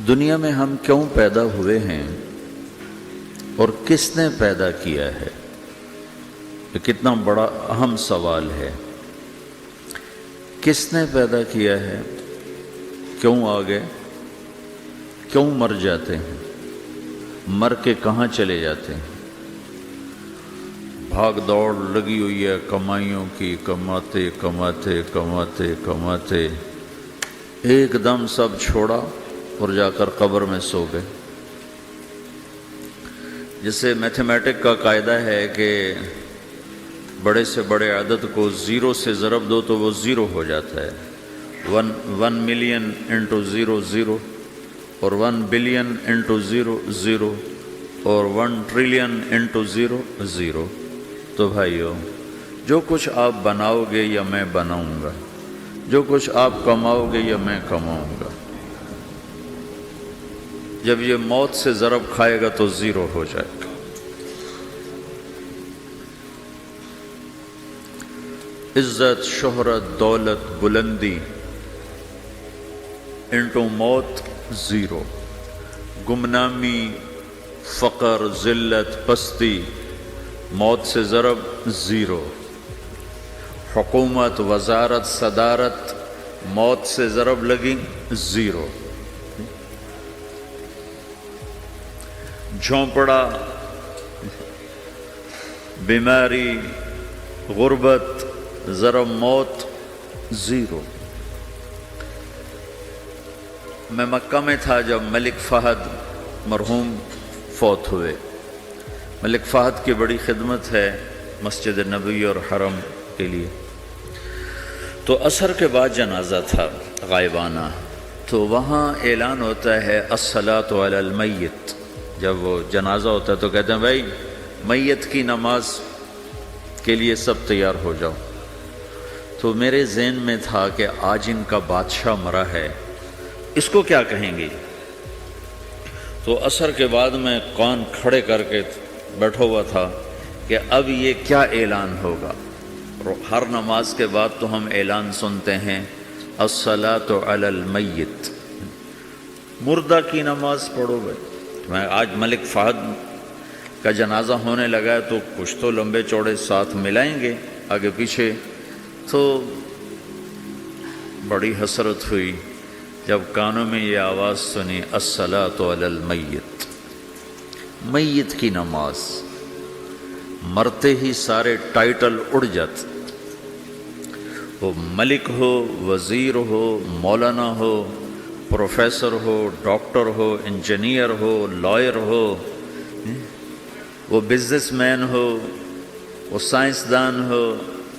دنیا میں ہم کیوں پیدا ہوئے ہیں اور کس نے پیدا کیا ہے؟ یہ کتنا بڑا اہم سوال ہے۔ کس نے پیدا کیا ہے؟ کیوں آ گئے؟ کیوں مر جاتے ہیں؟ مر کے کہاں چلے جاتے ہیں؟ بھاگ دوڑ لگی ہوئی ہے کمائیوں کی، کماتے کماتے کماتے کماتے ایک دم سب چھوڑا اور جا کر قبر میں سو گئے۔ جسے میتھمیٹک کا قاعدہ ہے کہ بڑے سے بڑے عدد کو زیرو سے ضرب دو تو وہ زیرو ہو جاتا ہے۔ 1 ملین انٹو زیرو زیرو، اور 1 بلین انٹو زیرو زیرو، اور 1 ٹریلین انٹو زیرو زیرو۔ تو بھائیو، جو کچھ آپ بناؤ گے یا میں بناؤں گا، جو کچھ آپ کماؤ گے یا میں کماؤں گا، جب یہ موت سے ضرب کھائے گا تو زیرو ہو جائے گا۔ عزت، شہرت، دولت، بلندی انٹو موت زیرو، گمنامی، فقر، ذلت، پستی موت سے ضرب زیرو، حکومت، وزارت، صدارت موت سے ضرب لگی زیرو، جھونپڑا، بیماری، غربت ضرب موت زیرو۔ میں مکہ میں تھا جب ملک فہد مرحوم فوت ہوئے۔ ملک فہد کی بڑی خدمت ہے مسجد نبوی اور حرم کے لیے۔ تو عصر کے بعد جنازہ تھا غائبانہ، تو وہاں اعلان ہوتا ہے الصلاۃ علی المیت۔ جب وہ جنازہ ہوتا ہے تو کہتے ہیں بھائی میت کی نماز کے لیے سب تیار ہو جاؤ۔ تو میرے ذہن میں تھا کہ آج ان کا بادشاہ مرا ہے، اس کو کیا کہیں گے؟ تو عصر کے بعد میں کان کھڑے کر کے بیٹھا ہوا تھا کہ اب یہ کیا اعلان ہوگا۔ ہر نماز کے بعد تو ہم اعلان سنتے ہیں الصلاۃ علی المیت، مردہ کی نماز پڑھو بھائی۔ میں آج ملک فہد کا جنازہ ہونے لگا ہے تو کچھ تو لمبے چوڑے ساتھ ملائیں گے آگے پیچھے۔ تو بڑی حسرت ہوئی جب کانوں میں یہ آواز سنی الصلاۃ علی المیت، میت کی نماز۔ مرتے ہی سارے ٹائٹل اڑ جاتے، وہ ملک ہو، وزیر ہو، مولانا ہو، پروفیسر ہو، ڈاکٹر ہو، انجینئر ہو، لائر ہو، وہ بزنس مین ہو، وہ سائنسدان ہو،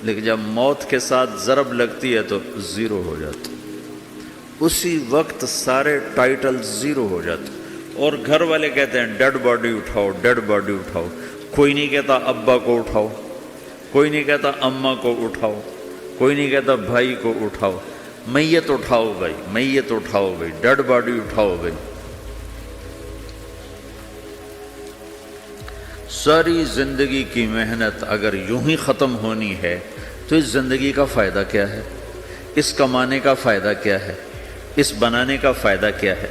لیکن جب موت کے ساتھ ضرب لگتی ہے تو زیرو ہو جاتا، اسی وقت سارے ٹائٹل زیرو ہو جاتے۔ اور گھر والے کہتے ہیں ڈیڈ باڈی اٹھاؤ، ڈیڈ باڈی اٹھاؤ۔ کوئی نہیں کہتا ابا کو اٹھاؤ، کوئی نہیں کہتا اماں کو اٹھاؤ، کوئی نہیں کہتا بھائی کو اٹھاؤ۔ میت اٹھاؤ بھائی، میت اٹھاؤ بھائی، ڈیڈ باڈی اٹھاؤ بھائی۔ ساری زندگی کی محنت اگر یوں ہی ختم ہونی ہے تو اس زندگی کا فائدہ کیا ہے؟ اس کمانے کا فائدہ کیا ہے؟ اس بنانے کا فائدہ کیا ہے؟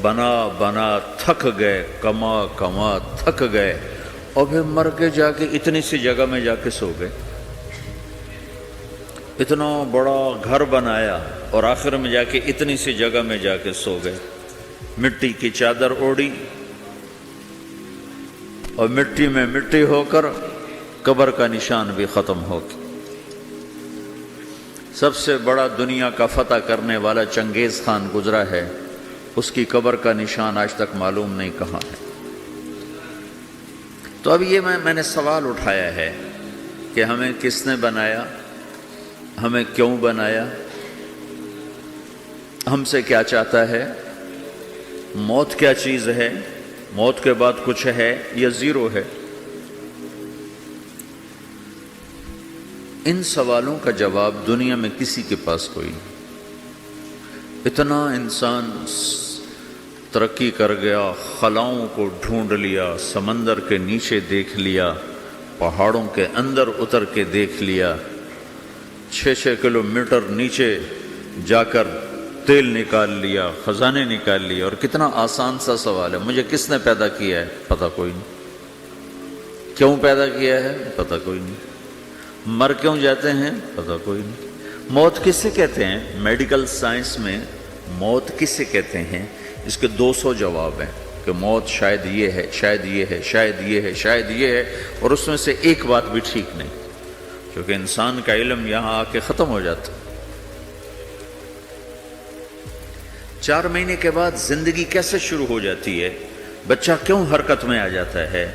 بنا بنا تھک گئے، کما کما تھک گئے، اور پھر مر کے جا کے اتنی سی جگہ میں جا کے سو گئے۔ اتنا بڑا گھر بنایا اور آخر میں جا کے اتنی سی جگہ میں جا کے سو گئے۔ مٹی کی چادر اوڑھی اور مٹی میں مٹی ہو کر قبر کا نشان بھی ختم ہو گیا۔ سب سے بڑا دنیا کا فتح کرنے والا چنگیز خان گزرا ہے، اس کی قبر کا نشان آج تک معلوم نہیں کہاں ہے۔ تو اب یہ میں نے سوال اٹھایا ہے کہ ہمیں کس نے بنایا، ہمیں کیوں بنایا، ہم سے کیا چاہتا ہے، موت کیا چیز ہے، موت کے بعد کچھ ہے یا زیرو ہے؟ ان سوالوں کا جواب دنیا میں کسی کے پاس کوئی نہیں۔ اتنا انسان ترقی کر گیا، خلاؤں کو ڈھونڈ لیا، سمندر کے نیچے دیکھ لیا، پہاڑوں کے اندر اتر کے دیکھ لیا، 6 کلومیٹر نیچے جا کر تیل نکال لیا، خزانے نکال لیا، اور کتنا آسان سا سوال ہے، مجھے کس نے پیدا کیا ہے؟ پتہ کوئی نہیں۔ کیوں پیدا کیا ہے؟ پتہ کوئی نہیں۔ مر کیوں جاتے ہیں؟ پتہ کوئی نہیں۔ موت کسے کہتے ہیں؟ میڈیکل سائنس میں موت کسے کہتے ہیں؟ اس کے 200 جواب ہیں کہ موت شاید یہ ہے، شاید یہ ہے، شاید یہ ہے، شاید یہ ہے، اور اس میں سے ایک بات بھی ٹھیک نہیں، کیونکہ انسان کا علم یہاں آ کے ختم ہو جاتا۔ 4 مہینے کے بعد زندگی کیسے شروع ہو جاتی ہے؟ بچہ کیوں حرکت میں آ جاتا ہے؟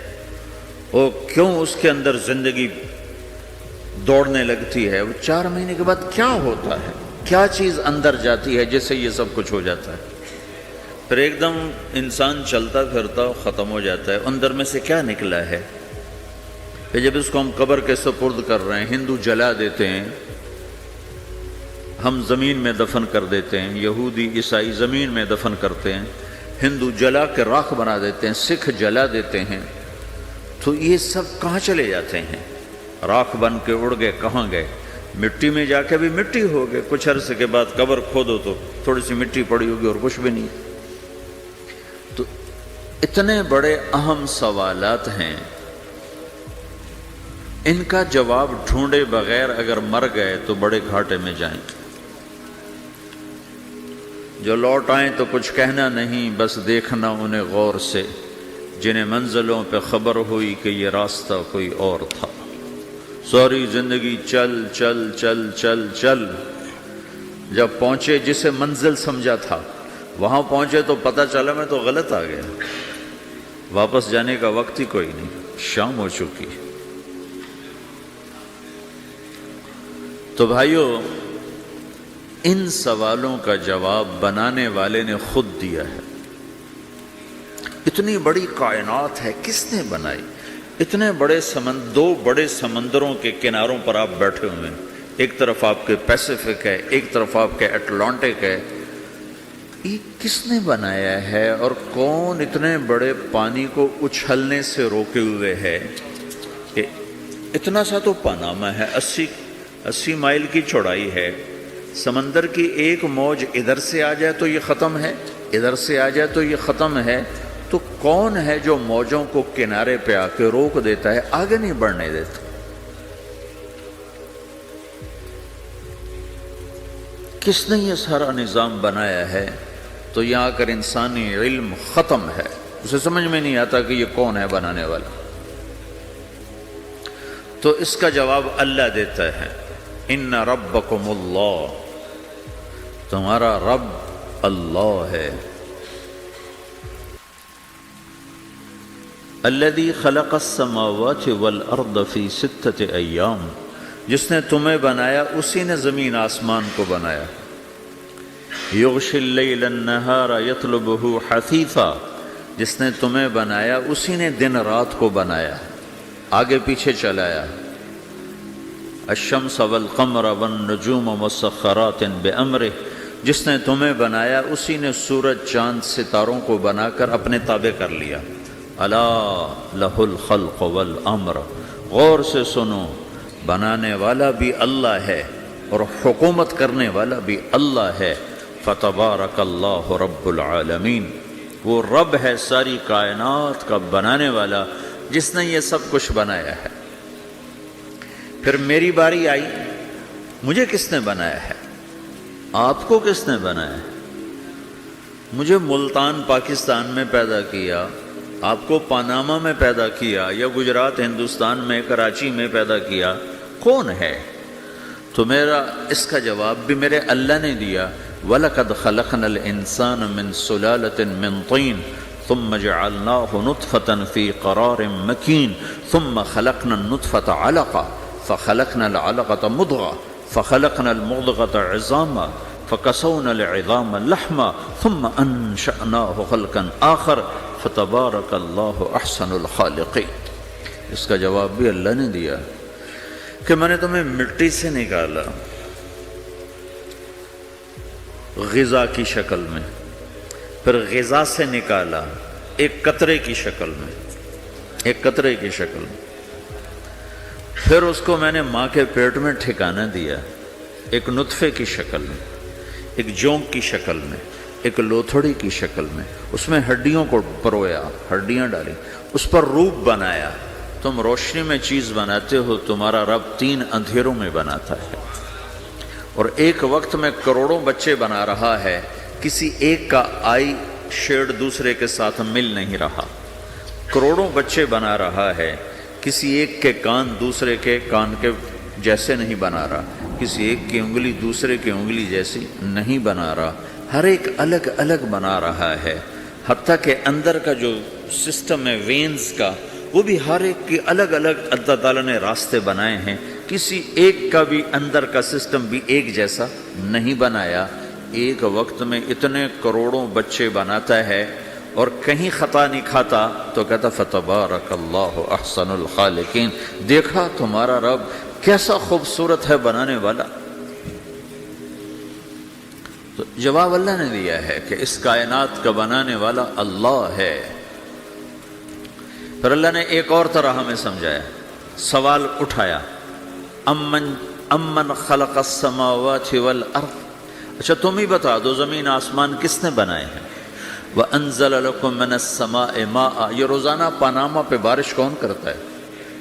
وہ کیوں اس کے اندر زندگی دوڑنے لگتی ہے؟ وہ 4 مہینے کے بعد کیا ہوتا ہے؟ کیا چیز اندر جاتی ہے جس سے یہ سب کچھ ہو جاتا ہے؟ پھر ایک دم انسان چلتا پھرتا ختم ہو جاتا ہے، اندر میں سے کیا نکلا ہے؟ پھر جب اس کو ہم قبر کے سپرد کر رہے ہیں، ہندو جلا دیتے ہیں، ہم زمین میں دفن کر دیتے ہیں، یہودی عیسائی زمین میں دفن کرتے ہیں، ہندو جلا کے راکھ بنا دیتے ہیں، سکھ جلا دیتے ہیں، تو یہ سب کہاں چلے جاتے ہیں؟ راکھ بن کے اڑ گئے، کہاں گئے؟ مٹی میں جا کے بھی مٹی ہو گئے، کچھ عرصے کے بعد قبر کھودو تو تھوڑی سی مٹی پڑی ہوگی اور کچھ بھی نہیں۔ تو اتنے بڑے اہم سوالات ہیں، ان کا جواب ڈھونڈے بغیر اگر مر گئے تو بڑے گھاٹے میں جائیں۔ جو لوٹ آئیں تو کچھ کہنا نہیں، بس دیکھنا انہیں غور سے، جنہیں منزلوں پہ خبر ہوئی کہ یہ راستہ کوئی اور تھا۔ ساری زندگی چل چل چل چل چل، جب پہنچے جسے منزل سمجھا تھا وہاں پہنچے تو پتہ چلا میں تو غلط آ گیا، واپس جانے کا وقت ہی کوئی نہیں، شام ہو چکی۔ تو بھائیو، ان سوالوں کا جواب بنانے والے نے خود دیا ہے۔ اتنی بڑی کائنات ہے، کس نے بنائی؟ اتنے بڑے دو بڑے سمندروں کے کناروں پر آپ بیٹھے ہوئے ہیں، ایک طرف آپ کے پیسیفک ہے، ایک طرف آپ کے اٹلانٹک ہے، یہ کس نے بنایا ہے؟ اور کون اتنے بڑے پانی کو اچھلنے سے روکے ہوئے ہے؟ کہ اتنا سا تو پاناما ہے، 80 مائل کی چوڑائی ہے، سمندر کی ایک موج ادھر سے آ جائے تو یہ ختم ہے، ادھر سے آ جائے تو یہ ختم ہے، تو کون ہے جو موجوں کو کنارے پہ آ کے روک دیتا ہے، آگے نہیں بڑھنے دیتا؟ کس نے یہ سارا نظام بنایا ہے؟ تو یہاں آ کر انسانی علم ختم ہے، اسے سمجھ میں نہیں آتا کہ یہ کون ہے بنانے والا۔ تو اس کا جواب اللہ دیتا ہے، ان ربکم اللہ، تمہارا رب اللہ ہے، الذی خلق السماوات والارض فی 6 ایام، جس نے تمہیں بنایا اسی نے زمین آسمان کو بنایا، یغشی اللیل النہار یطلبہ حثیثا، جس نے تمہیں بنایا اسی نے دن رات کو بنایا، آگے پیچھے چلایا، الشمس والقمر والنجوم مسخرات بامرہ، جس نے تمہیں بنایا اسی نے سورج چاند ستاروں کو بنا کر اپنے تابع کر لیا، الا لہ الخلق والامر، غور سے سنو، بنانے والا بھی اللہ ہے اور حکومت کرنے والا بھی اللہ ہے، فتبارک اللہ رب العالمین، وہ رب ہے ساری کائنات کا بنانے والا جس نے یہ سب کچھ بنایا ہے۔ پھر میری باری آئی، مجھے کس نے بنایا ہے؟ آپ کو کس نے بنایا ہے؟ مجھے ملتان پاکستان میں پیدا کیا، آپ کو پاناما میں پیدا کیا، یا گجرات ہندوستان میں کراچی میں پیدا کیا، کون ہے؟ تو میرا اس کا جواب بھی میرے اللہ نے دیا، وَلَقَدْ خَلَقْنَا الْإِنسَانَ مِنْ سُلَالَةٍ مِّن طِينٍ ثُمَّ جَعَلْنَاهُ نُطْفَةً فِي قَرَارٍ مَّكِينٍ ثُمَّ خَلَقْنَا النُّطْفَةَ عَلَقَةً فخلقنا العلقة مضغة فخلقنا المضغة عظاما فكسونا العظام لحما ثم أنشأناه خلقا آخر فتبارك الله أحسن الخالقين۔ اس کا جواب بھی اللہ نے دیا کہ میں نے تمہیں مٹی سے نکالا غذا کی شکل میں، پھر غذا سے نکالا ایک قطرے کی شکل میں، ایک قطرے کی شکل میں، پھر اس کو میں نے ماں کے پیٹ میں ٹھکانہ دیا ایک نطفے کی شکل میں، ایک جونک کی شکل میں، ایک لوتھڑی کی شکل میں، اس میں ہڈیوں کو پرویا، ہڈیاں ڈالی، اس پر روپ بنایا۔ تم روشنی میں چیز بناتے ہو، تمہارا رب 3 اندھیروں میں بناتا ہے، اور ایک وقت میں کروڑوں بچے بنا رہا ہے، کسی ایک کا آئی شیڈ دوسرے کے ساتھ مل نہیں رہا، کروڑوں بچے بنا رہا ہے، کسی ایک کے کان دوسرے کے کان کے جیسے نہیں بنا رہا، کسی ایک کی انگلی دوسرے کی انگلی جیسی نہیں بنا رہا، ہر ایک الگ الگ بنا رہا ہے، حتیٰ کہ اندر کا جو سسٹم ہے وینز کا، وہ بھی ہر ایک کی الگ الگ اللہ تعالیٰ نے راستے بنائے ہیں، کسی ایک کا بھی اندر کا سسٹم بھی ایک جیسا نہیں بنایا۔ ایک وقت میں اتنے کروڑوں بچے بناتا ہے اور کہیں خطا نہیں کھاتا، تو کہتا فتبارک اللہ احسن الخالقین، دیکھا تمہارا رب کیسا خوبصورت ہے بنانے والا۔ تو جواب اللہ نے دیا ہے کہ اس کائنات کا بنانے والا اللہ ہے۔ پھر اللہ نے ایک اور طرح ہمیں سمجھایا، سوال اٹھایا، امن خلق السماوات والارض، اچھا تم ہی بتا دو زمین آسمان کس نے بنائے ہیں؟ وَأَنزَلَ لَكُم مِّنَ السَّمَاءِ مَاءً، یہ روزانہ پاناما پہ بارش کون کرتا ہے؟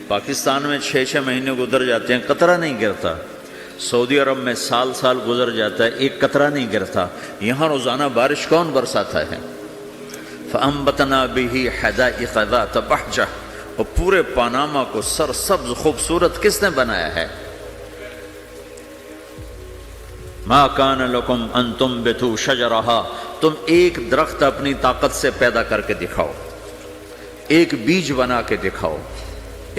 پاکستان میں 6 مہینے گزر جاتے ہیں، قطرہ نہیں گرتا، سعودی عرب میں سال گزر جاتا ہے، ایک قطرہ نہیں گرتا، یہاں روزانہ بارش کون برساتا ہے؟ فَأَنبَتْنَا بِهِ حَدَائِقَ ذَاتَ بَهْجَةٍ، اور پورے پاناما کو سرسبز خوبصورت کس نے بنایا ہے؟ مَا كَانَ لَكُمْ أَن تُنبِتُوا شَجَرَهَا، تم ایک درخت اپنی طاقت سے پیدا کر کے دکھاؤ، ایک بیج بنا کے دکھاؤ،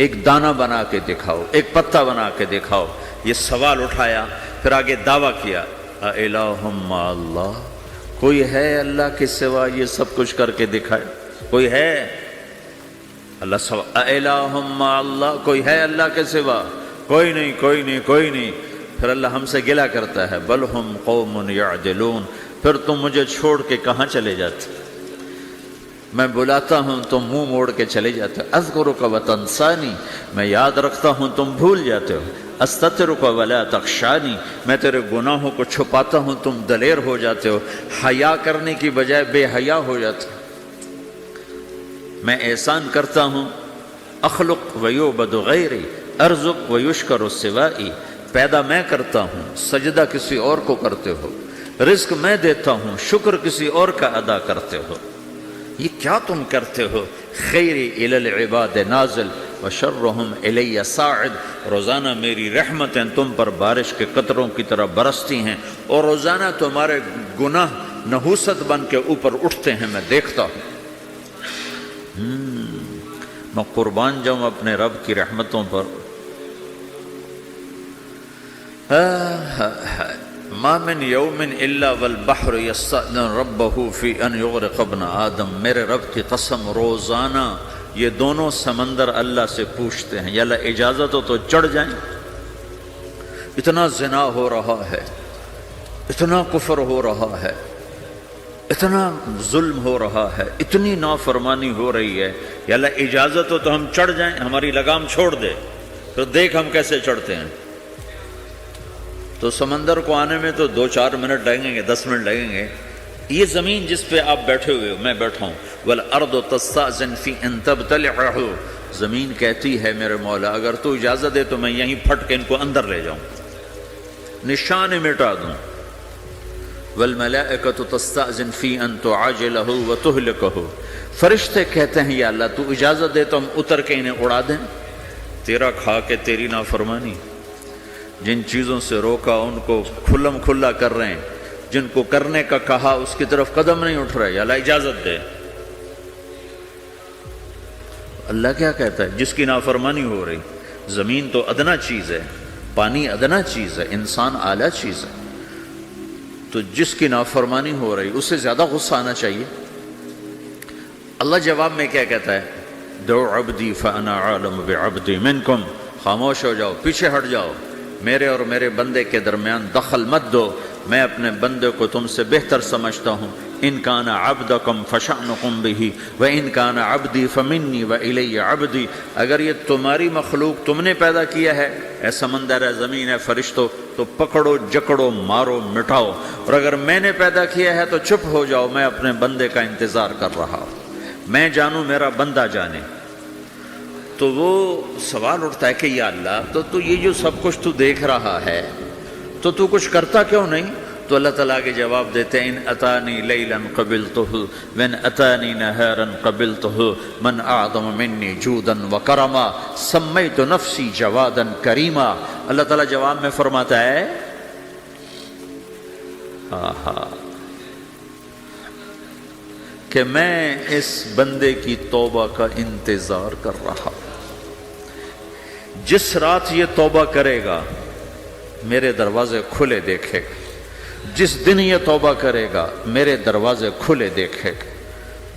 ایک دانہ بنا کے دکھاؤ، ایک پتا بنا کے دکھاؤ۔ یہ سوال اٹھایا، پھر آگے دعویٰ کیا، اَإِلَٰهٌ مَّعَ اللَّهِ، کوئی ہے اللہ کے سوا یہ سب کچھ کر کے دکھائے؟ کوئی ہے؟ اللہ سوا اِلَٰهٌ مَّعَ اللَّهِ، کوئی ہے اللہ کے سوا؟ کوئی نہیں، کوئی نہیں، کوئی نہیں۔ پھر اللہ ہم سے گلہ کرتا ہے، بل ہم قوم یعدلون، پھر تم مجھے چھوڑ کے کہاں چلے جاتے؟ میں بلاتا ہوں تم منہ موڑ کے چلے جاتے ہو، اذکرک وتنسانی، میں یاد رکھتا ہوں تم بھول جاتے ہو، استترک ولا تخشانی، میں تیرے گناہوں کو چھپاتا ہوں تم دلیر ہو جاتے ہو، حیا کرنے کی بجائے بے حیا ہو جاتے ہو۔ میں احسان کرتا ہوں، اخلق ویعبد غیری، ارزق ویشکر سوائی، پیدا میں کرتا ہوں، سجدہ کسی اور کو کرتے ہو، رزق میں دیتا ہوں، شکر کسی اور کا ادا کرتے ہو، یہ کیا تم کرتے ہو؟ خیری الی العباد نازل وشرہم الی صاعد، روزانہ میری رحمتیں تم پر بارش کے قطروں کی طرح برستی ہیں، اور روزانہ تمہارے گناہ نحوست بن کے اوپر اٹھتے ہیں، میں دیکھتا ہوں۔ میں قربان جاؤں اپنے رب کی رحمتوں پر۔ ما من یوم الا والبحر یستأذن ربہ فی ان یغرق ابن آدم، میرے رب کی قسم روزانہ یہ دونوں سمندر اللہ سے پوچھتے ہیں، یا اللہ اجازت ہو تو چڑھ جائیں، اتنا زنا ہو رہا ہے، اتنا کفر ہو رہا ہے، اتنا ظلم ہو رہا ہے، اتنی نافرمانی ہو رہی ہے، یا اللہ اجازت ہو تو ہم چڑھ جائیں، ہماری لگام چھوڑ دے، تو دیکھ ہم کیسے چڑھتے ہیں۔ تو سمندر کو آنے میں تو 2-4 منٹ لگیں گے، 10 منٹ لگیں گے۔ یہ زمین جس پہ آپ بیٹھے ہوئے ہو، میں بیٹھا ہوں، وَالْأَرْضُ تَسْتَأْذِنُ فِي أَن تَبْتَلِعَهُ، زمین کہتی ہے میرے مولا اگر تو اجازت دے تو میں یہیں پھٹ کے ان کو اندر لے جاؤں، نشان مٹا دوں۔ وَالْمَلَائِكَةُ تَسْتَأْذِنُ فِي أَن تُعَاجِلَهُ وَتُهْلِكَهُ، فرشتے کہتے ہیں یا اللہ تو اجازت دے تو ہم اتر کے انہیں اڑا دیں، تیرا کھا کے تیری نافرمانی، جن چیزوں سے روکا ان کو کھلم کھلا کر رہے ہیں، جن کو کرنے کا کہا اس کی طرف قدم نہیں اٹھ رہے، یا اللہ اجازت دے۔ اللہ کیا کہتا ہے؟ جس کی نافرمانی ہو رہی، زمین تو ادنا چیز ہے، پانی ادنا چیز ہے، انسان اعلیٰ چیز ہے، تو جس کی نافرمانی ہو رہی اسے زیادہ غصہ آنا چاہیے۔ اللہ جواب میں کیا کہتا ہے؟ دعو عبدی فانا عالم بعبدی منکم، خاموش ہو جاؤ، پیچھے ہٹ جاؤ، میرے اور میرے بندے کے درمیان دخل مت دو، میں اپنے بندے کو تم سے بہتر سمجھتا ہوں، ان کان عبدکم فشأنکم بہ وان کان عبدی فمنی والی عبدی، اگر یہ تمہاری مخلوق تم نے پیدا کیا ہے، اے سمندر ہے، زمین ہے، فرشتوں، تو پکڑو جکڑو مارو مٹاؤ، اور اگر میں نے پیدا کیا ہے تو چپ ہو جاؤ، میں اپنے بندے کا انتظار کر رہا ہوں، میں جانوں میرا بندہ جانے۔ تو وہ سوال اٹھتا ہے کہ یا اللہ، تو یہ جو سب کچھ تو دیکھ رہا ہے تو کچھ کرتا کیوں نہیں؟ تو اللہ تعالیٰ کے جواب دیتے ہیں ان اتانی لیلا قبلتہ وان اتانی نہارا قبلتہ من اعظم منی جودا وکرما سمیت نفسی جوادا کریما۔ اللہ تعالیٰ جواب میں فرماتا ہے کہ میں اس بندے کی توبہ کا انتظار کر رہا ہوں، جس رات یہ توبہ کرے گا میرے دروازے کھلے دیکھے گا، جس دن یہ توبہ کرے گا میرے دروازے کھلے دیکھے گا،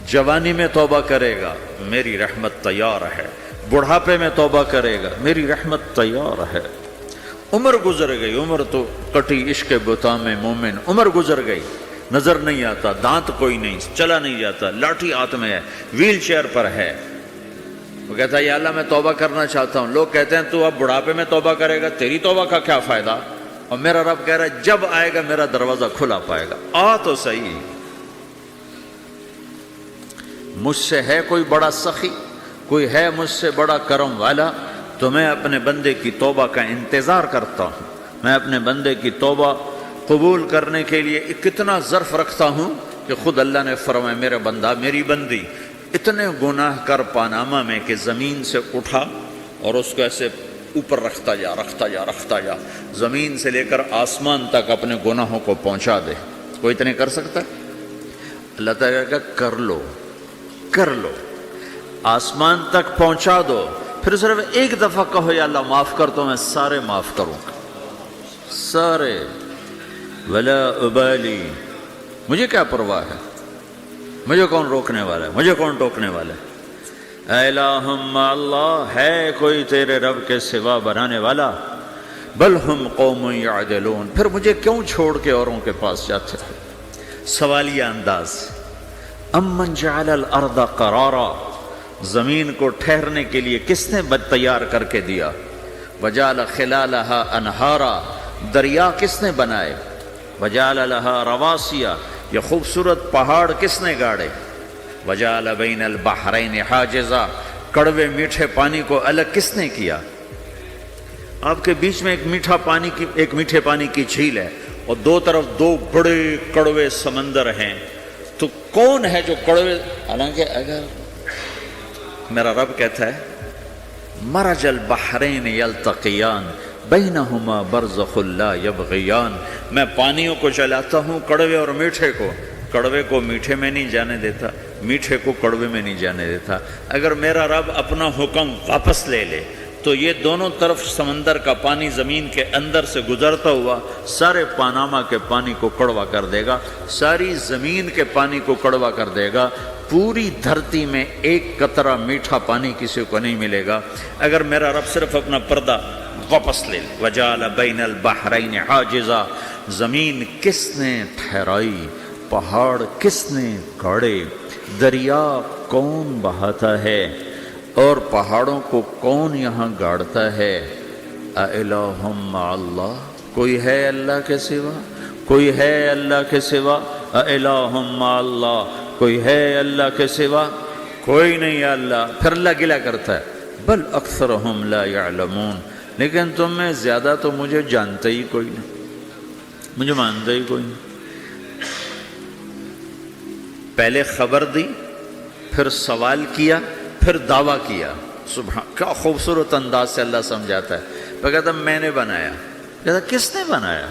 جوانی میں توبہ کرے گا میری رحمت تیار ہے، بڑھاپے میں توبہ کرے گا میری رحمت تیار ہے۔ عمر گزر گئی، عمر تو کٹی عشق بتا میں مومن، عمر گزر گئی، نظر نہیں آتا، دانت کوئی نہیں، چلا نہیں جاتا، لاٹھی ہاتھ میں ہے، ویل چیئر پر ہے۔ وہ کہتا ہے یا اللہ میں توبہ کرنا چاہتا ہوں۔ لوگ کہتے ہیں تو اب بڑھاپے میں توبہ کرے گا، تیری توبہ کا کیا فائدہ؟ اور میرا رب کہہ رہا ہے جب آئے گا میرا دروازہ کھلا پائے گا، آ تو صحیح۔ مجھ سے ہے کوئی بڑا سخی، کوئی ہے مجھ سے بڑا کرم والا، تو میں اپنے بندے کی توبہ کا انتظار کرتا ہوں، میں اپنے بندے کی توبہ قبول کرنے کے لیے کتنا ظرف رکھتا ہوں کہ خود اللہ نے فرمایا میرا بندہ میری بندی اتنے گناہ کر پاناما میں کہ زمین سے اٹھا اور اس کو ایسے اوپر رکھتا جا، زمین سے لے کر آسمان تک اپنے گناہوں کو پہنچا دے۔ کوئی اتنے کر سکتا ہے؟ اللہ تعالیٰ کا کر لو، آسمان تک پہنچا دو، پھر صرف ایک دفعہ کہو یا اللہ معاف کر تو میں سارے معاف کروں گا، سارے، ولا ابالی، مجھے کیا پرواہ ہے، مجھے کون روکنے والا ہے، مجھے کون ٹوکنے والا ہے۔ اے الہم اللہ، ہے کوئی تیرے رب کے سوا بنانے والا؟ بل ہم قوم یعدلون، پھر مجھے کیوں چھوڑ کے اوروں کے پاس جاتے ہیں؟ سوالیہ انداز۔ امن جعل الارض قرارا، زمین کو ٹھہرنے کے لیے کس نے تیار کر کے دیا؟ وجعل خلالہا انہارا، دریا کس نے بنائے؟ وجعل لہا رواسیا، یہ خوبصورت پہاڑ کس نے گاڑے؟ وجعل بین البحرین حاجزا، کڑوے میٹھے پانی کو الگ کس نے کیا؟ آپ کے بیچ میں ایک میٹھے پانی کی جھیل ہے اور دو طرف دو بڑے کڑوے سمندر ہیں، تو کون ہے جو کڑوے؟ حالانکہ اگر میرا رب کہتا ہے مرج البحرین یلتقیان بینہما برزخ لا یبغیان، میں پانیوں کو چلاتا ہوں، کڑوے اور میٹھے کو، کڑوے کو میٹھے میں نہیں جانے دیتا، میٹھے کو کڑوے میں نہیں جانے دیتا۔ اگر میرا رب اپنا حکم واپس لے لے تو یہ دونوں طرف سمندر کا پانی زمین کے اندر سے گزرتا ہوا سارے پاناما کے پانی کو کڑوا کر دے گا، ساری زمین کے پانی کو کڑوا کر دے گا، پوری دھرتی میں ایک قطرہ میٹھا پانی کسی کو نہیں ملے گا اگر میرا رب صرف اپنا پردہ واپس لے لے۔ وجعل بین البحرین حاجزا، زمین کس نے ٹھہرائی، پہاڑ کس نے گاڑے، دریا کون بہاتا ہے اور پہاڑوں کو کون یہاں گاڑتا ہے؟ اِلٰہٌ مع اللہ، کوئی ہے اللہ کے سوا؟ کوئی ہے اللہ کے سوا؟ اِلٰہٌ مع اللہ، کوئی ہے اللہ کے سوا؟ کوئی نہیں ہے اللہ۔ پھر اللہ گلہ کرتا ہے بل اکثرہم لا یعلمون، لیکن تم میں زیادہ تو مجھے جانتے ہی کوئی نہیں، مجھے مانتے ہی کوئی نہیں۔ پہلے خبر دی، پھر سوال کیا، پھر دعویٰ کیا۔ سبحان، کیا خوبصورت انداز سے اللہ سمجھاتا ہے۔ وہ کہتا میں نے بنایا، کہتا کس نے بنایا؟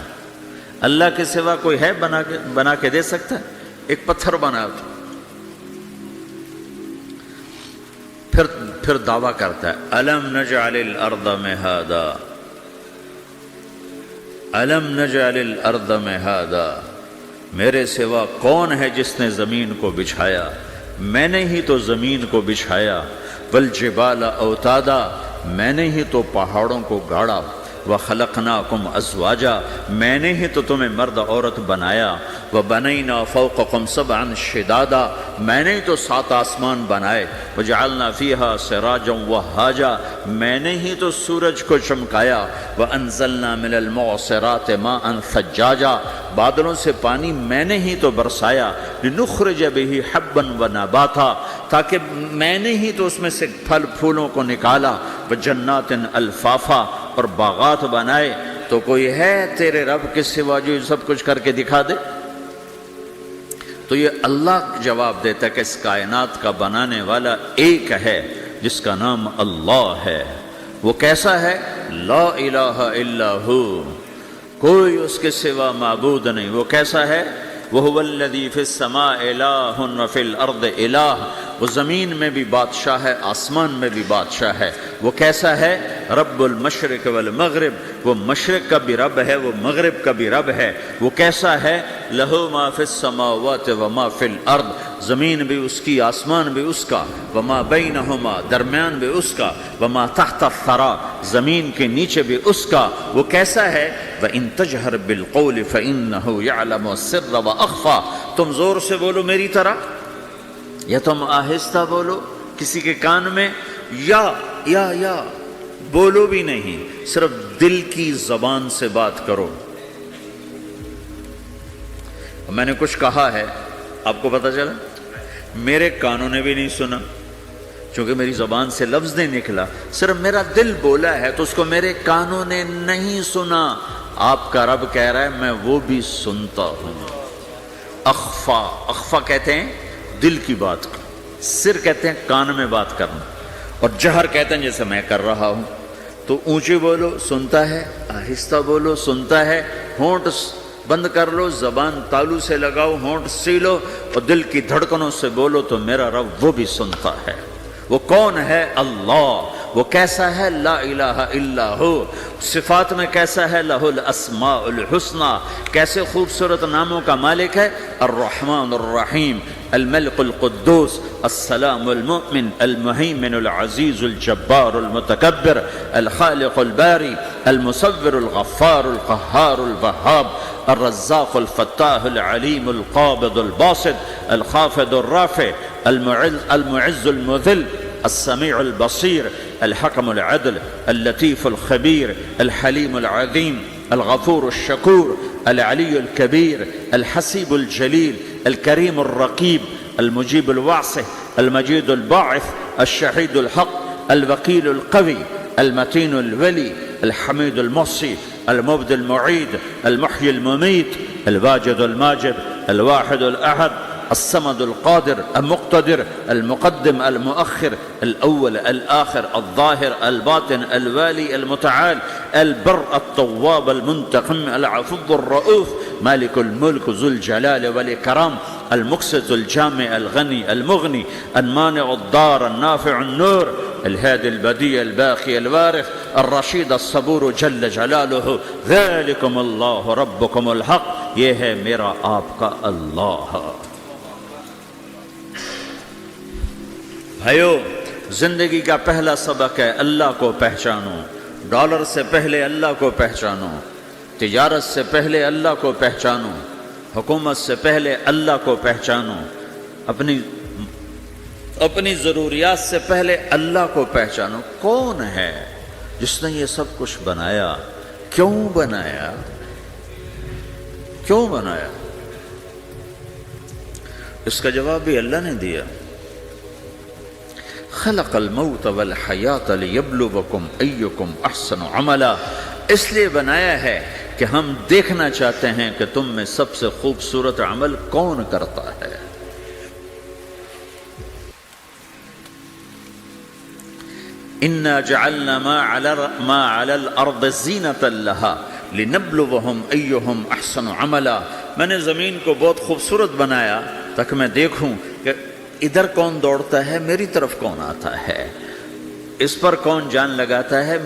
اللہ کے سوا کوئی ہے بنا کے دے سکتا ہے؟ ایک پتھر بنایا تو پھر دعویٰ کرتا ہے الم نجعل الارض مہادا، الم نجعل الارض مہادا، میرے سوا کون ہے جس نے زمین کو بچھایا؟ میں نے ہی تو زمین کو بچھایا۔ والجبال اوتادا، میں نے ہی تو پہاڑوں کو گاڑا۔ وَخَلَقْنَاكُمْ أَزْوَاجًا میں نے ہی تو تمہیں مرد عورت بنایا، وَبَنَيْنَا فَوْقَكُمْ سَبْعًا شِدَادًا میں نے ہی تو 7 آسمان بنائے، وَجَعَلْنَا فِيهَا سِرَاجًا وَهَّاجًا میں نے ہی تو سورج کو چمکایا، وَأَنزَلْنَا مِنَ الْمُعْصِرَاتِ مَاءً ثَجَّاجًا بادلوں سے پانی میں نے ہی تو برسایا، لِنُخْرِجَ بِهِ حَبًّا وَنَبَاتًا تاکہ میں نے ہی تو اس میں سے پھل پھولوں کو نکالا، وَجَنَّاتٍ الْفَافًا اور باغات بنائے۔ تو کوئی ہے تیرے رب کے سوا جو یہ سب کچھ کر کے دکھا دے؟ تو یہ اللہ جواب دیتا ہے کہ اس کائنات کا بنانے والا ایک ہے جس کا نام اللہ ہے۔ وہ کیسا ہے؟ لا الہ الا ہو، کوئی اس کے سوا معبود نہیں۔ وہ کیسا ہے؟ وَهُوَ الَّذِي فِي السَّمَاءِ إِلَٰهٌ وَفِي الْأَرْضِ إِلَٰهٌ وہ زمین میں بھی بادشاہ ہے، آسمان میں بھی بادشاہ ہے۔ وہ کیسا ہے؟ رب المشرق والمغرب وہ مشرق کا بھی رب ہے، وہ مغرب کا بھی رب ہے۔ وہ کیسا ہے؟ لَهُ مَا فِي السَّمَاوَاتِ وَمَا فِي الْأَرْضِ زمین بھی اس کی، آسمان بھی اس کا، وَمَا بَيْنَهُمَا درمیان بھی اس کا، وَمَا تَحْتَ الثَّرَىٰ زمین کے نیچے بھی اس کا۔ وہ کیسا ہے؟ وَإِن تَجْهَرْ بِالْقَوْلِ فَإِنَّهُ يَعْلَمُ السِّرَّ وَأَخْفَىٰ تم زور سے بولو میری طرح، یا تم آہستہ بولو کسی کے کان میں، یا بولو بھی نہیں، صرف دل کی زبان سے بات کرو۔ میں نے کچھ کہا ہے، آپ کو پتہ چلا؟ میرے کانوں نے بھی نہیں سنا، چونکہ میری زبان سے لفظ نہیں نکلا، صرف میرا دل بولا ہے تو اس کو میرے کانوں نے نہیں سنا۔ آپ کا رب کہہ رہا ہے میں وہ بھی سنتا ہوں۔ اخفا کہتے ہیں دل کی بات کو، سر کہتے ہیں کان میں بات کرنا، اور جہر کہتے ہیں جیسے میں کر رہا ہوں۔ تو اونچی بولو سنتا ہے، آہستہ بولو سنتا ہے، ہونٹ بند کر لو، زبان تالو سے لگاؤ، ہونٹ سیلو اور دل کی دھڑکنوں سے بولو تو میرا رب وہ بھی سنتا ہے۔ وہ کون ہے؟ اللہ۔ وہ کیسا ہے؟ لا الہ الا ہو۔ صفات میں کیسا ہے؟ لہ الاسماء الحسنی کیسے خوبصورت ناموں کا مالک ہے؟ الرحمن الرحیم، الملک القدوس، السلام المؤمن، المہیمن العزیز الجبار المتکبر، الخالق الباری، المصور الغفار القہار الوہاب، الرزاق الفتاح العلیم القابض الباسط، الخافض الرافع، المعز المذل، السمیع البصیر، الحکم العدل، اللطیف الخبیر، الحلیم العظیم، الغفور الشکور، العلی الکبیر، الحسیب الجلیل، الکریم الرقیب، المجیب الواسع، المجید الباعث، الشہید الحق، الوکیل القوی، المتین الولی، الحمید المحصی، المبدی المعید، المحیی الممیت، الواجد الماجد، الواحد الأحد، الصمد القادر المقتدر، المقدم المؤخر، الأول الآخر، الظاهر الباطن، الوالي المتعال، البر التواب المنتقم، العفو الرؤوف، مالك الملك ذو الجلال والإكرام، المقسط الجامع الغني المغني، المانع الضار النافع النور، الهادي البديع الباقي الوارث، الرشيد الصبور جل جلاله، ذلكم الله ربكم الحق یہ ہے میرا آپ کا اللہ۔ بھائیو، زندگی کا پہلا سبق ہے اللہ کو پہچانو۔ ڈالر سے پہلے اللہ کو پہچانو، تجارت سے پہلے اللہ کو پہچانو، حکومت سے پہلے اللہ کو پہچانو، اپنی ضروریات سے پہلے اللہ کو پہچانو۔ کون ہے جس نے یہ سب کچھ بنایا؟ کیوں بنایا؟ کیوں بنایا؟ اس کا جواب بھی اللہ نے دیا۔ خلق الموت والحیات لیبلوکم ایکم احسن عملا، اس لیے بنایا ہے کہ ہم دیکھنا چاہتے ہیں کہ تم میں سب سے خوبصورت عمل کون کرتا ہے۔ انا جعلنا ما علی الارض زینۃ لها لنبلوہم ایہم احسن عملا، میں نے زمین کو بہت خوبصورت بنایا تاکہ میں دیکھوں کہ ادھر کون دوڑتا ہے، میری طرف کون آتا ہے، اس پر کون جان لگاتا ہے،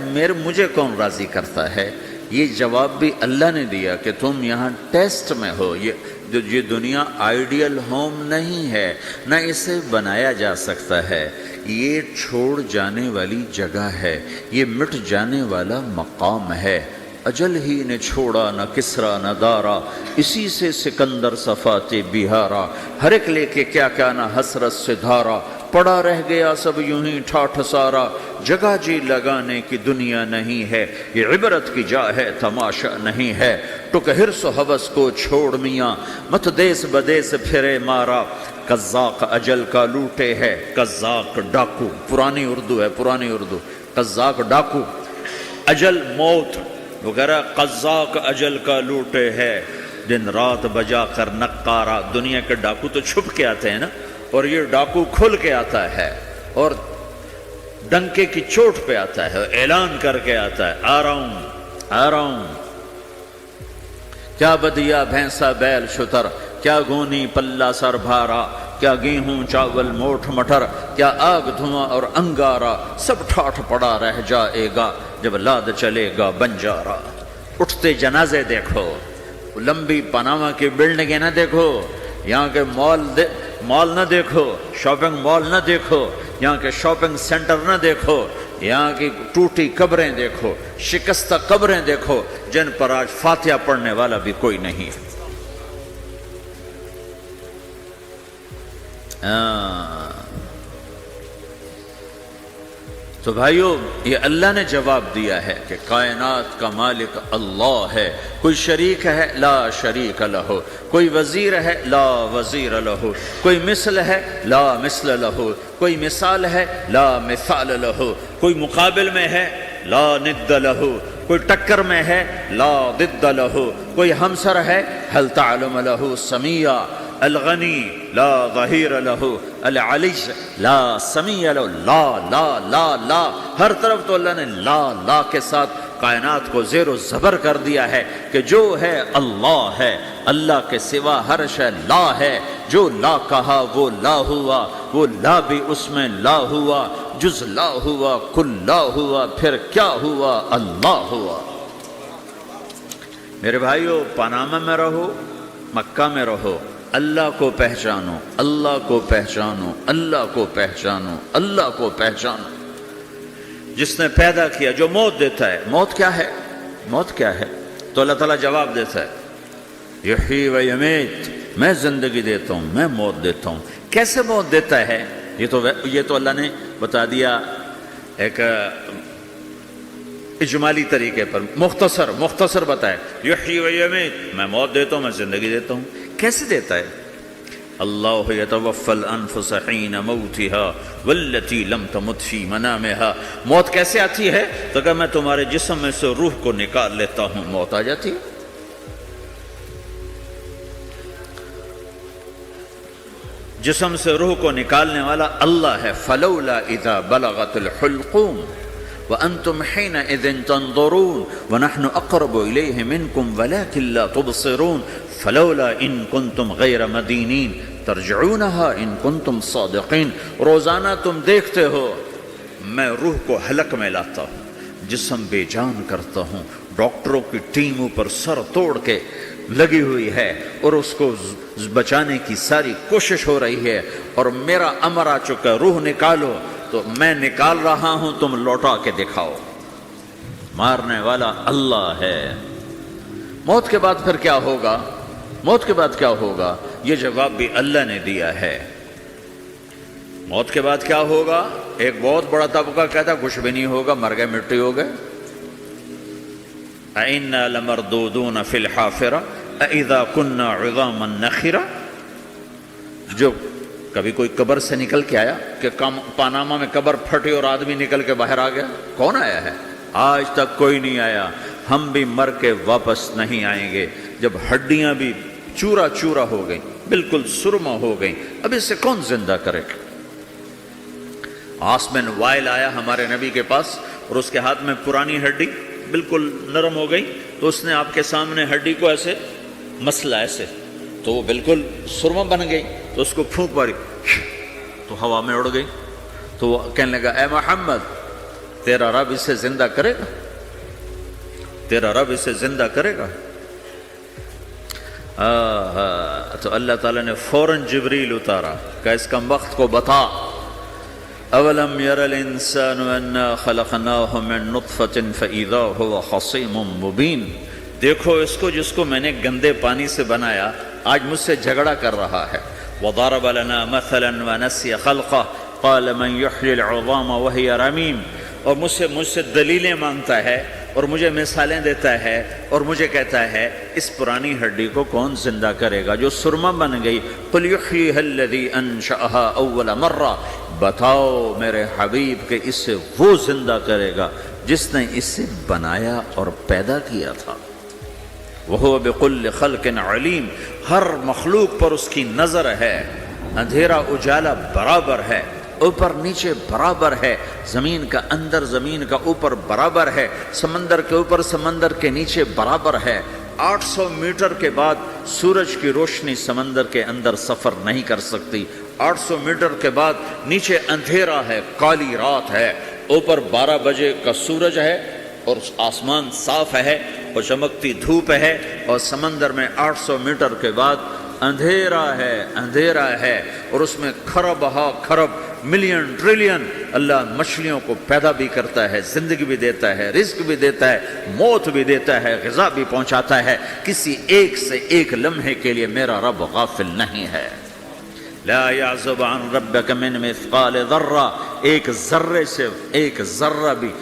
مجھے کون راضی کرتا ہے۔ یہ جواب بھی اللہ نے دیا کہ تم یہاں ٹیسٹ میں ہو، یہ یہ دنیا آئیڈیل ہوم نہیں ہے، نہ اسے بنایا جا سکتا ہے، یہ چھوڑ جانے والی جگہ ہے، یہ مٹ جانے والا مقام ہے۔ اجل ہی نے چھوڑا نہ کسرا نہ دارا، اسی سے سکندر صفات بہارا، ہر ایک لے کے کیا کیا نہ حسرت سے دھارا، پڑا رہ گیا سب یوں ہی ٹھاٹھ سارا، جگہ جی لگانے کی دنیا نہیں ہے، یہ عبرت کی جا ہے تماشا نہیں ہے، ٹک حرص و ہوس کو چھوڑ میاں، مت دیس بدیس پھرے مارا، قزاق اجل کا لوٹے ہے، قزاق ڈاکو، پرانی اردو ہے، پرانی اردو، قزاق ڈاکو، اجل موت وغیرہ، قزاق اجل کا لوٹے ہے، دن رات بجا کر نقارا۔ دنیا کے ڈاکو تو چھپ کے آتے ہیں نا، اور یہ ڈاکو کھل کے آتا ہے اور ڈنکے کی چوٹ پہ آتا ہے، اعلان کر کے آتا ہے، آ رہا ہوں آ رہا ہوں۔ کیا بدیا بھینسا بیل شتر، کیا گونی پلہ سر بھارا، کیا گیہوں چاول موٹھ مٹر، کیا آگ دھواں اور انگارا، سب ٹھاٹھ پڑا رہ جائے گا جب لاد چلے گا بنجارا۔ اٹھتے جنازے دیکھو، لمبی پاناما کی بلڈنگیں نہ دیکھو، یہاں کے مال نہ دیکھو، شاپنگ مال نہ دیکھو، یہاں کے شاپنگ سینٹر نہ دیکھو، یہاں کی ٹوٹی قبریں دیکھو، شکستہ قبریں دیکھو، جن پر آج فاتحہ پڑھنے والا بھی کوئی نہیں ہے۔ تو بھائیو، یہ اللہ نے جواب دیا ہے کہ کائنات کا مالک اللہ ہے، کوئی شریک ہے لا شریک لہ، کوئی وزیر ہے لا وزیر لہ، کوئی مثل ہے لا مثل لہ، کوئی مثال ہے لا مثال لہ، کوئی مقابل میں ہے لا ند لہ، کوئی ٹکر میں ہے لا ضد لہ، کوئی ہمسر ہے هل تعلم لہ سمیہ، الغنی لا ظہیر لہ، العلی لا سمیع لہ، لا لا لا لا، ہر طرف تو اللہ نے لا لا کے ساتھ کائنات کو زیر و زبر کر دیا ہے کہ جو ہے اللہ ہے، اللہ کے سوا ہر شے لا ہے، جو لا کہا وہ لا ہوا، وہ لا بھی اس میں لا ہوا، جز لا ہوا کل لا ہوا، پھر کیا ہوا؟ اللہ ہوا۔ میرے بھائیو، پاناما میں رہو، مکہ میں رہو، اللہ کو پہچانو، اللہ کو پہچانو، اللہ کو پہچانو، اللہ کو پہچانو۔ جس نے پیدا کیا، جو موت دیتا ہے، موت کیا ہے؟ موت کیا ہے؟ تو اللہ تعالیٰ جواب دیتا ہے، یحیی و یمیت، میں زندگی دیتا ہوں، میں موت دیتا ہوں۔ کیسے موت دیتا ہے؟ یہ تو اللہ نے بتا دیا ایک اجمالی طریقے پر، مختصر بتائے، یحیی و یمیت، میں موت دیتا ہوں، میں زندگی دیتا ہوں۔ کیسے دیتا ہے؟ اللہ یتوفی الانفس حین موتها والتی لم تمت فی منامها۔ موت کیسے آتی ہے؟ تو کہ میں تمہارے جسم میں سے روح کو نکال لیتا ہوں، موت آ جاتی ہے۔ جسم سے روح کو نکالنے والا اللہ ہے۔ فلولا اذا بلغت الحلقوم وانتم حينئذ تنظرون ونحن اقرب اليه منكم ولكن لا تبصرون فلولا ان كنتم غير مدينين ترجعونها ان كنتم صادقين۔ روزانہ تم دیکھتے ہو میں روح کو حلق میں لاتا ہوں، جسم بے جان کرتا ہوں، ڈاکٹروں کی ٹیم اوپر سر توڑ کے لگی ہوئی ہے اور اس کو بچانے کی ساری کوشش ہو رہی ہے، اور میرا امر آ چکا، روح نکالو، تو میں نکال رہا ہوں، تم لوٹا کے دکھاؤ۔ مارنے والا اللہ ہے۔ موت کے بعد پھر کیا ہوگا؟ موت کے بعد کیا ہوگا؟ یہ جواب بھی اللہ نے دیا ہے۔ موت کے بعد کیا ہوگا؟ ایک بہت بڑا طبقہ کہتا کچھ بھی نہیں ہوگا، مر گئے، مٹی ہو گئے۔ اَإِنَّا لَمَرْدُودُونَ فِي الْحَافِرَةِ أَإِذَا كُنَّا عِظَامًا نَخِرَةً۔ جو کبھی کوئی قبر سے نکل کے آیا کہ پاناما میں قبر پھٹی اور آدمی نکل کے باہر آ گیا؟ کون آیا ہے؟ آج تک کوئی نہیں آیا۔ ہم بھی مر کے واپس نہیں آئیں گے۔ جب ہڈیاں بھی چورا چورا ہو گئیں، بالکل سرما ہو گئیں، اب اس سے کون زندہ کرے گا؟ عاص بن وائل آیا ہمارے نبی کے پاس اور اس کے ہاتھ میں پرانی ہڈی بالکل نرم ہو گئی، تو اس نے آپ کے سامنے ہڈی کو ایسے مسلا، ایسے، تو وہ بالکل سرما بن گئی، تو اس کو پھونک ماری تو ہوا میں اڑ گئی۔ تو وہ کہنے لگا، اے محمد، تیرا رب اسے زندہ کرے گا؟ تیرا رب اسے زندہ کرے گا؟ تو اللہ تعالیٰ نے فوراً جبریل اتارا کہ اس کم وقت کو بتا، اولم یر الانسان انا خلقناہ من نطفۃ فاذا هو خصیم مبین، دیکھو اس کو جس کو میں نے گندے پانی سے بنایا آج مجھ سے جھگڑا کر رہا ہے. وضرب لنا مثلا ونسی خلقہ قال من یحیی العظام وہی رمیم، اور مجھ سے دلیلیں مانگتا ہے اور مجھے مثالیں دیتا ہے اور مجھے کہتا ہے اس پرانی ہڈی کو کون زندہ کرے گا جو سرما بن گئی. قل یحییھا الذی انشأھا اول مرہ، بتاؤ میرے حبیب کہ اس سے وہ زندہ کرے گا جس نے اسے بنایا اور پیدا کیا تھا. وہو بکل خلق علیم، ہر مخلوق پر اس کی نظر ہے، اندھیرا اجالا برابر ہے، اوپر نیچے برابر ہے، زمین کا اندر زمین کا اوپر برابر ہے، سمندر کے اوپر سمندر کے نیچے برابر ہے. 800 میٹر کے بعد سورج کی روشنی سمندر کے اندر سفر نہیں کر سکتی. 800 میٹر کے بعد نیچے اندھیرا ہے، کالی رات ہے، اوپر 12 بجے کا سورج ہے اور آسمان صاف ہے اور چمکتی دھوپ ہے، اور سمندر میں 800 میٹر کے بعد اندھیرا ہے اور اس میں کھرب ہا کھرب ملین ٹریلین اللہ مچھلیوں کو پیدا بھی کرتا ہے، زندگی بھی دیتا ہے، رزق بھی دیتا ہے، موت بھی دیتا ہے، غذا بھی پہنچاتا ہے. کسی ایک سے ایک لمحے کے لیے میرا رب غافل نہیں ہے. لا يعزب عن ربك من مثقال ذرہ، ایک ذرے سے ایک ذرہ بھی